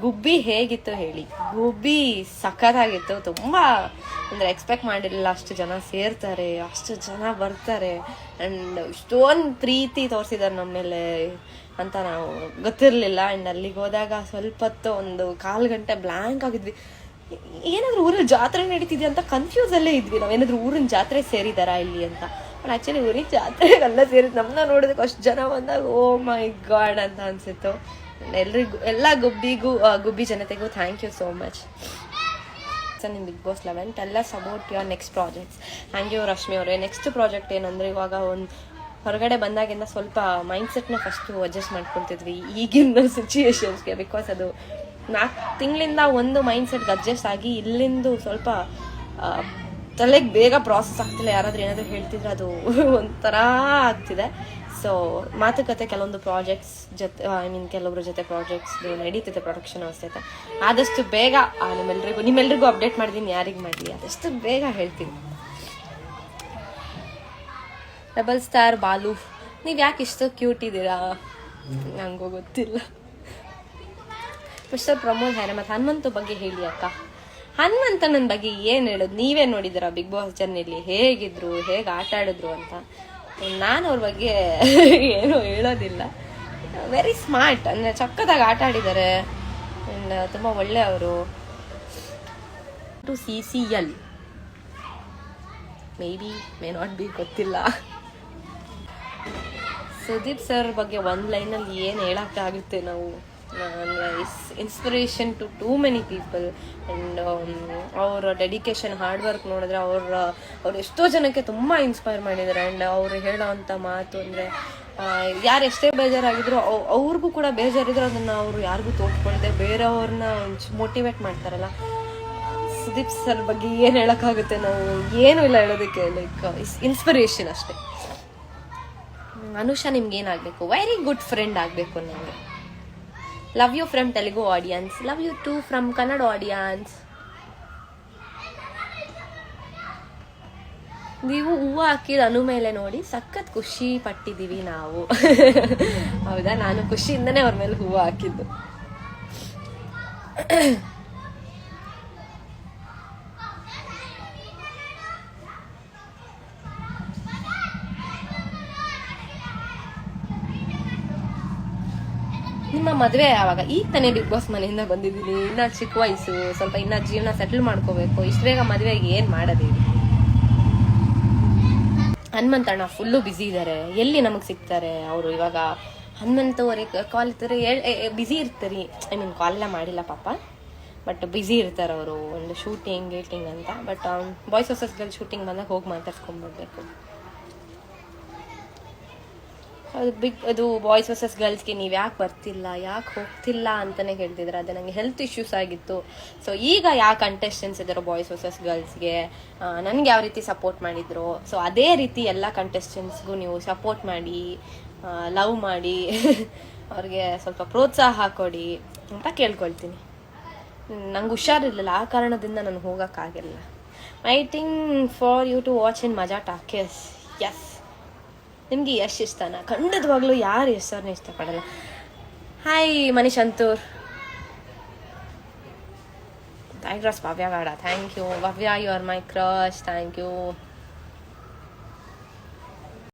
ಗುಬ್ಬಿ ಹೇಗಿತ್ತು ಹೇಳಿ? ಗುಬ್ಬಿ ಸಖತ್ತಾಗಿತ್ತು. ತುಂಬ ಅಂದರೆ ಎಕ್ಸ್ಪೆಕ್ಟ್ ಮಾಡಿರಲಿಲ್ಲ ಅಷ್ಟು ಜನ ಸೇರ್ತಾರೆ, ಅಷ್ಟು ಜನ ಬರ್ತಾರೆ ಆ್ಯಂಡ್ ಇಷ್ಟೊಂದು ಪ್ರೀತಿ ತೋರಿಸಿದ್ದಾರೆ ನಮ್ಮ ಮೇಲೆ ಅಂತ ನಾವು ಗೊತ್ತಿರಲಿಲ್ಲ. ಆ್ಯಂಡ್ ಅಲ್ಲಿಗೆ ಹೋದಾಗ ಸ್ವಲ್ಪ ಹೊತ್ತು ಒಂದು 1/4 ಗಂಟೆ ಬ್ಲ್ಯಾಂಕ್ ಆಗಿದ್ವಿ. ಏನಾದರೂ ಊರಲ್ಲಿ ಜಾತ್ರೆ ನಡೀತಿದೆ ಅಂತ ಕನ್ಫ್ಯೂಸಲ್ಲೇ ಇದ್ವಿ. ನಾವೇನಾದರೂ ಊರಿನ ಜಾತ್ರೆ ಸೇರಿದಾರಾ ಇಲ್ಲಿ ಅಂತ. ಬಟ್ ಆ್ಯಕ್ಚುಲಿ ಊರಿನ ಜಾತ್ರೆಗೆಲ್ಲ ಸೇರಿದ್ದು ನಮ್ಮನ್ನ ನೋಡೋದಕ್ಕೆ ಅಷ್ಟು ಜನ ಬಂದಾಗ ಓ ಮೈ ಗಾಡ್ ಅಂತ ಅನಿಸಿತ್ತು. ಎಲ್ಲ ಗುಬ್ಬಿ ಜನತೆಗೂ ಥ್ಯಾಂಕ್ ಯು ಸೋ ಮಚ್. ನಿಮ್ಮ Bigg Boss 11 tell us about your next projects. Thank you Rashmi ಅವರೇ. ನೆಕ್ಸ್ಟ್ ಪ್ರಾಜೆಕ್ಟ್ ಏನಂದರೆ, ಇವಾಗ ಒಂದು ಹೊರಗಡೆ ಬಂದಾಗಿಂದ ಸ್ವಲ್ಪ ಮೈಂಡ್ಸೆಟ್ನ ಫಸ್ಟು ಅಡ್ಜಸ್ಟ್ ಮಾಡ್ಕೊಳ್ತಿದ್ವಿ ಈಗಿನ ಸಿಚುಯೇಷನ್ಸ್ಗೆ. ಬಿಕಾಸ್ ಅದು 4 ತಿಂಗಳಿಂದ ಒಂದು ಮೈಂಡ್ಸೆಟ್ಗೆ ಅಡ್ಜಸ್ಟ್ ಆಗಿ ಇಲ್ಲಿಂದು ಸ್ವಲ್ಪ ತಲೆಗೆ ಬೇಗ ಪ್ರಾಸೆಸ್ ಆಗ್ತಿಲ್ಲ. ಯಾರಾದರೂ ಏನಾದರೂ ಹೇಳ್ತಿದ್ರೆ ಅದು ಒಂಥರ ಆಗ್ತಿದೆ. ಸೊ ಮಾತುಕತೆ ಕೆಲವೊಂದು ಪ್ರಾಜೆಕ್ಟ್ಸ್ ಜೊತೆ ಕೆಲವೊಬ್ಬರ ಜೊತೆ ಪ್ರಾಜೆಕ್ಟ್ಸ್ ನಡೀತಿದೆ, ಪ್ರೊಡಕ್ಷನ್ ಅವಸ್ಥೆ. ಆದಷ್ಟು ಬೇಗ ನಿಮ್ಮೆಲ್ರಿಗೂ ಅಪ್ಡೇಟ್ ಮಾಡಿದ್ದೀನಿ. ಯಾರಿಗೆ ಮಾಡಲಿ ಆದಷ್ಟು ಬೇಗ ಹೇಳ್ತೀನಿ. ಡಬಲ್ ಸ್ಟಾರ್ ಬಾಲು, ನೀವು ಯಾಕೆ ಇಷ್ಟು ಕ್ಯೂಟ್ ಇದ್ದೀರಾ? ನಂಗೂ ಗೊತ್ತಿಲ್ಲ. ಮಿಸ್ಟರ್ ಪ್ರಮೋದ್ ಹೈರ, ಮತ್ತು ಹನುಮಂತು ಬಗ್ಗೆ ಹೇಳಿ ಅಕ್ಕ. ಹನುಮಂತಣ್ಣನ ಬಗ್ಗೆ ಏನು ಹೇಳೋದು? ನೀವೇ ನೋಡಿದ್ದೀರಾ ಬಿಗ್ ಬಾಸ್ ಜರ್ನಿಲಿ ಹೇಗಿದ್ರು, ಹೇಗೆ ಆಟ ಆಡಿದ್ರು ಅಂತ. ನಾನು ಅವ್ರ ಬಗ್ಗೆ ಏನೂ ಹೇಳೋದಿಲ್ಲ. ವೆರಿ ಸ್ಮಾರ್ಟ್, ಅಂದರೆ ಚಕ್ಕದಾಗಿ ಆಟ ಆಡಿದ್ದಾರೆ ಆ್ಯಂಡ್ ತುಂಬ ಒಳ್ಳೆಯವರು. To CCL may not be, ಗೊತ್ತಿಲ್ಲ. ಸುದೀಪ್ ಸರ್ ಬಗ್ಗೆ ಒಂದು ಲೈನಲ್ಲಿ ಏನು ಹೇಳೋಕ್ಕಾಗುತ್ತೆ ನಾವು? Inspiration to too many people and ಅವರ ಡೆಡಿಕೇಶನ್, ಹಾರ್ಡ್ ವರ್ಕ್ ನೋಡಿದ್ರೆ ಅವ್ರು ಎಷ್ಟೋ ಜನಕ್ಕೆ ತುಂಬ ಇನ್ಸ್ಪೈರ್ ಮಾಡಿದ್ದಾರೆ. ಆ್ಯಂಡ್ ಅವರು ಹೇಳೋವಂಥ ಮಾತು ಅಂದರೆ, ಯಾರು ಎಷ್ಟೇ ಬೇಜಾರಾಗಿದ್ರು ಅವ್ರಿಗೂ ಕೂಡ ಬೇಜಾರಿದ್ರು ಅದನ್ನು ಅವರು ಯಾರಿಗೂ ತೋರಿಸ್ಕೊಳ್ದೆ ಬೇರೆಯವ್ರನ್ನ ಮೋಟಿವೇಟ್ ಮಾಡ್ತಾರಲ್ಲ. ಸುದೀಪ್ ಸರ್ ಬಗ್ಗೆ ಏನು ಹೇಳೋಕ್ಕಾಗುತ್ತೆ ನಾವು? ಏನೂ ಇಲ್ಲ ಹೇಳೋದಕ್ಕೆ. ಲೈಕ್ ಇನ್ಸ್ಪಿರೇಷನ್ ಅಷ್ಟೇ. ಅನುಷಾ ನಿಮ್ಗೇನಾಗಬೇಕು? ವೆರಿ ಗುಡ್ ಫ್ರೆಂಡ್ ಆಗಬೇಕು ನನಗೆ. Love you from Telugu audience. Love you too from Kannada audience. ನೀವು ಹೂವು ಹಾಕಿದ ಅನು ಮೇಲೆ ನೋಡಿ ಸಖತ್ ಖುಷಿ ಪಟ್ಟಿದ್ದೀವಿ ನಾವು. ಹೌದಾ? ನಾನು ಖುಷಿಯಿಂದನೇ ಅವ್ರ ಮೇಲೆ ಹೂವು ಹಾಕಿದ್ದು. ನಿಮ್ಮ ಮದುವೆ ಯಾವಾಗ? ಈಗ ತಾನೇ ಬಿಗ್ ಬಾಸ್ ಮನೆಯಿಂದ ಬಂದಿದ್ದೀನಿ. ಇನ್ನ ಚಿಕ್ಕ ವಯಸ್ಸು, ಸ್ವಲ್ಪ ಇನ್ನ ಜೀವನ ಸೆಟಲ್ ಮಾಡ್ಕೋಬೇಕು. ಇಷ್ಟು ಬೇಗ ಮದುವೆಗೆ ಏನು ಮಾಡೋದಿಲ್ಲ. ಹನುಮಂತಣ್ಣ ಫುಲ್ಲು ಬ್ಯುಸಿ ಇದ್ದಾರೆ. ಎಲ್ಲಿ ನಮಗೆ ಸಿಗ್ತಾರೆ ಅವರು? ಇವಾಗ ಹನುಮಂತ ಅವ್ರಿಗೆ ಕಾಲ್ ಇರ್ತಾರೆ, ಬ್ಯುಸಿ ಇರ್ತಾರೆ. ಕಾಲ್ ಎಲ್ಲ ಮಾಡಿಲ್ಲ ಪಾಪ, ಬಟ್ ಬ್ಯುಸಿ ಇರ್ತಾರೆ ಅವರು. ಒಂದು ಶೂಟಿಂಗ್ ಗೀಟಿಂಗ್ ಅಂತ. But boys versus girls shooting ಬಂದಾಗ ಹೋಗಿ ಮಾತಾಡ್ಸ್ಕೊಂಡ್ಬರ್ಬೇಕು. ಅದು ಬಾಯ್ಸ್ ವರ್ಸಸ್ ಗರ್ಲ್ಸ್ಗೆ ನೀವು ಯಾಕೆ ಬರ್ತಿಲ್ಲ, ಯಾಕೆ ಹೋಗ್ತಿಲ್ಲ ಅಂತಲೇ ಹೇಳ್ತಿದ್ರು. ಅದೇ ನನಗೆ ಹೆಲ್ತ್ ಇಶ್ಯೂಸ್ ಆಗಿತ್ತು. ಸೊ ಈಗ ಯಾವ ಕಂಟೆಸ್ಟೆಂಟ್ಸ್ ಇದ್ದಾರೋ ಬಾಯ್ಸ್ ವರ್ಸಸ್ ಗರ್ಲ್ಸ್ಗೆ ನನಗೆ ಯಾವ ರೀತಿ ಸಪೋರ್ಟ್ ಮಾಡಿದ್ರು, ಸೊ ಅದೇ ರೀತಿ ಎಲ್ಲ ಕಂಟೆಸ್ಟೆಂಟ್ಸ್ಗೂ ನೀವು ಸಪೋರ್ಟ್ ಮಾಡಿ, ಲವ್ ಮಾಡಿ, ಅವ್ರಿಗೆ ಸ್ವಲ್ಪ ಪ್ರೋತ್ಸಾಹ ಕೊಡಿ ಅಂತ ಕೇಳ್ಕೊಳ್ತೀನಿ. ನಂಗೆ ಹುಷಾರಿರಲಿಲ್ಲ, ಆ ಕಾರಣದಿಂದ ನಾನು ಹೋಗೋಕ್ಕಾಗಿಲ್ಲ. Waiting for you to watch in Maja Talkies. S, ನಿಮಗೆ ಯಶ್ ಇಷ್ಟನಾ? ಖಂಡಿತವಾಗ್ಲೂ ಯಾರು ಯಶ್ ಅವ್ರನ್ನ ಇಷ್ಟಪಡಲ್ಲ. ಹಾಯ್ ಮನೀಶ್ ಅಂತೂರ್. ಥ್ಯಾಂಕ್ ಯು ಭವ್ಯ ಬೇಡ. Thank you Bhavya, you are my crush. Thank you.